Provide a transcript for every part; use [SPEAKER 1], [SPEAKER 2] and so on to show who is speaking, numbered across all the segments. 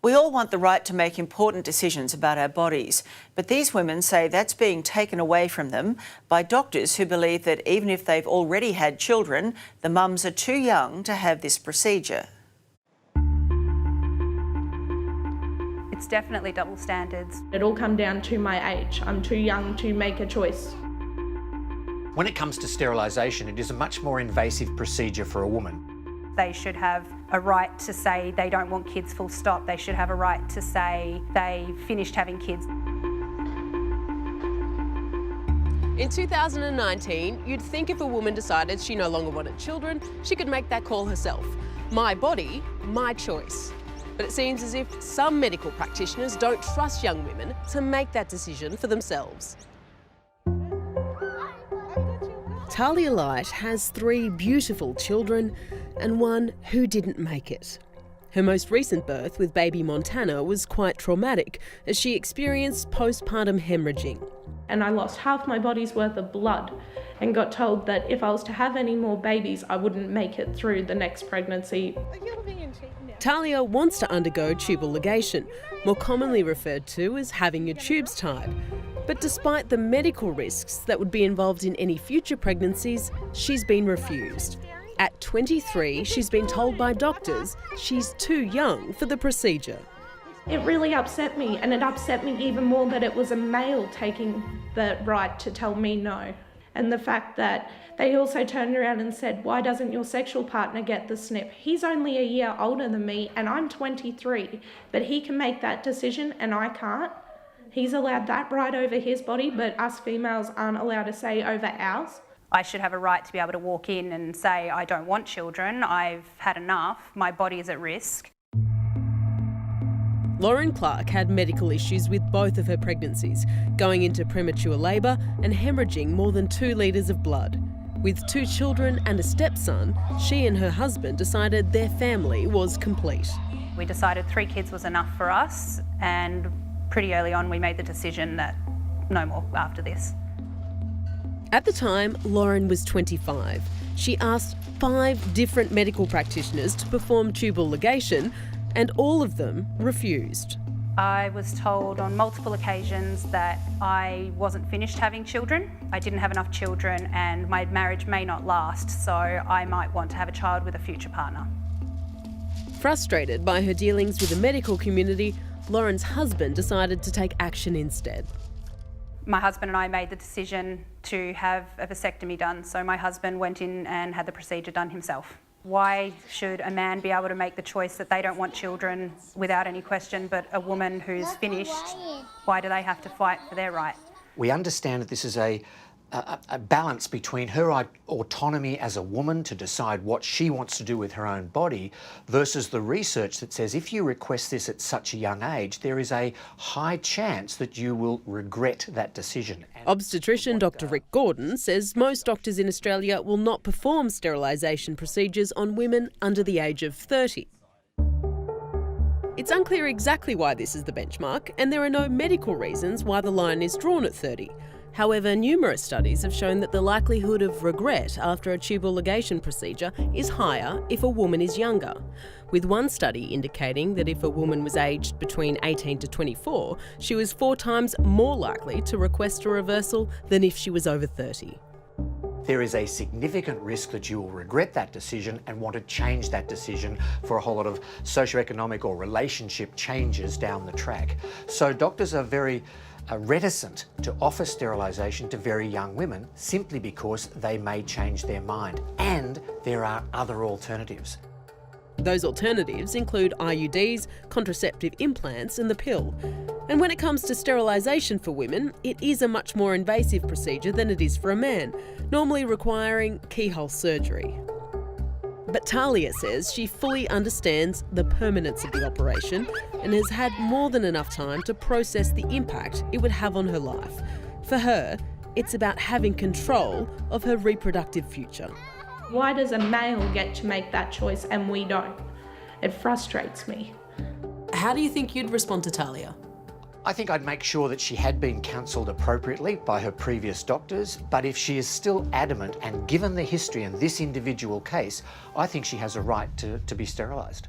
[SPEAKER 1] We all want the right to make important decisions about our bodies, but these women say that's being taken away from them by doctors who believe that even if they've already had children, the mums are too young to have this procedure.
[SPEAKER 2] It's definitely double standards.
[SPEAKER 3] It all come down to my age. I'm too young to make a choice.
[SPEAKER 4] When it comes to sterilisation, it is a much more invasive procedure for a woman.
[SPEAKER 2] They should have a right to say they don't want kids, full stop. They should have a right to say they finished having kids.
[SPEAKER 5] In 2019, you'd think if a woman decided she no longer wanted children, she could make that call herself. My body, my choice. But it seems as if some medical practitioners don't trust young women to make that decision for themselves. Talia Light has 3 beautiful children and one who didn't make it. Her most recent birth with baby Montana was quite traumatic as she experienced postpartum hemorrhaging.
[SPEAKER 3] And I lost half my body's worth of blood and got told that if I was to have any more babies, I wouldn't make it through the next pregnancy.
[SPEAKER 5] Talia wants to undergo tubal ligation, more commonly referred to as having your tubes tied. But despite the medical risks that would be involved in any future pregnancies, she's been refused. At 23, she's been told by doctors she's too young for the procedure.
[SPEAKER 3] It really upset me, and it upset me even more that it was a male taking the right to tell me no. And the fact that they also turned around and said, why doesn't your sexual partner get the snip? He's only a year older than me and I'm 23, but he can make that decision and I can't. He's allowed that right over his body, but us females aren't allowed to say over ours.
[SPEAKER 2] I should have a right to be able to walk in and say, I don't want children, I've had enough, my body is at risk.
[SPEAKER 5] Lauren Clark had medical issues with both of her pregnancies, going into premature labour and hemorrhaging more than 2 litres of blood. With 2 children and a stepson, she and her husband decided their family was complete.
[SPEAKER 2] We decided 3 kids was enough for us, and pretty early on we made the decision that no more after this.
[SPEAKER 5] At the time, Lauren was 25. She asked 5 different medical practitioners to perform tubal ligation, and all of them refused.
[SPEAKER 2] I was told on multiple occasions that I wasn't finished having children, I didn't have enough children, and my marriage may not last, so I might want to have a child with a future partner.
[SPEAKER 5] Frustrated by her dealings with the medical community, Lauren's husband decided to take action instead.
[SPEAKER 2] My husband and I made the decision to have a vasectomy done, so my husband went in and had the procedure done himself. Why should a man be able to make the choice that they don't want children without any question, but a woman who's finished, why do they have to fight for their right?
[SPEAKER 4] We understand that this is a balance between her autonomy as a woman to decide what she wants to do with her own body versus the research that says if you request this at such a young age, there is a high chance that you will regret that decision.
[SPEAKER 5] Obstetrician Dr Rick Gordon says most doctors in Australia will not perform sterilisation procedures on women under the age of 30. It's unclear exactly why this is the benchmark, and there are no medical reasons why the line is drawn at 30. However, numerous studies have shown that the likelihood of regret after a tubal ligation procedure is higher if a woman is younger, with one study indicating that if a woman was aged between 18 to 24, she was 4 times more likely to request a reversal than if she was over 30.
[SPEAKER 4] There is a significant risk that you will regret that decision and want to change that decision for a whole lot of socioeconomic or relationship changes down the track. So doctors are very reticent to offer sterilisation to very young women simply because they may change their mind, and there are other alternatives.
[SPEAKER 5] Those alternatives include IUDs, contraceptive implants and the pill. And when it comes to sterilisation for women, it is a much more invasive procedure than it is for a man, normally requiring keyhole surgery. But Talia says she fully understands the permanence of the operation and has had more than enough time to process the impact it would have on her life. For her, it's about having control of her reproductive future.
[SPEAKER 3] Why does a male get to make that choice and we don't? It frustrates me.
[SPEAKER 5] How do you think you'd respond to Talia?
[SPEAKER 4] I think I'd make sure that she had been counselled appropriately by her previous doctors, but if she is still adamant and given the history in this individual case, I think she has a right to be sterilised.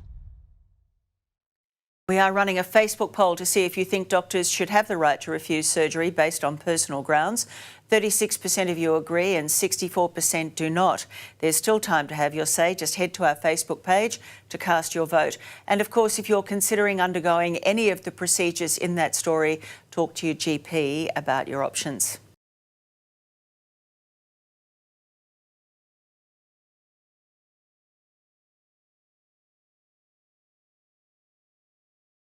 [SPEAKER 1] We are running a Facebook poll to see if you think doctors should have the right to refuse surgery based on personal grounds. 36% of you agree and 64% do not. There's still time to have your say. Just head to our Facebook page to cast your vote. And of course, if you're considering undergoing any of the procedures in that story, talk to your GP about your options.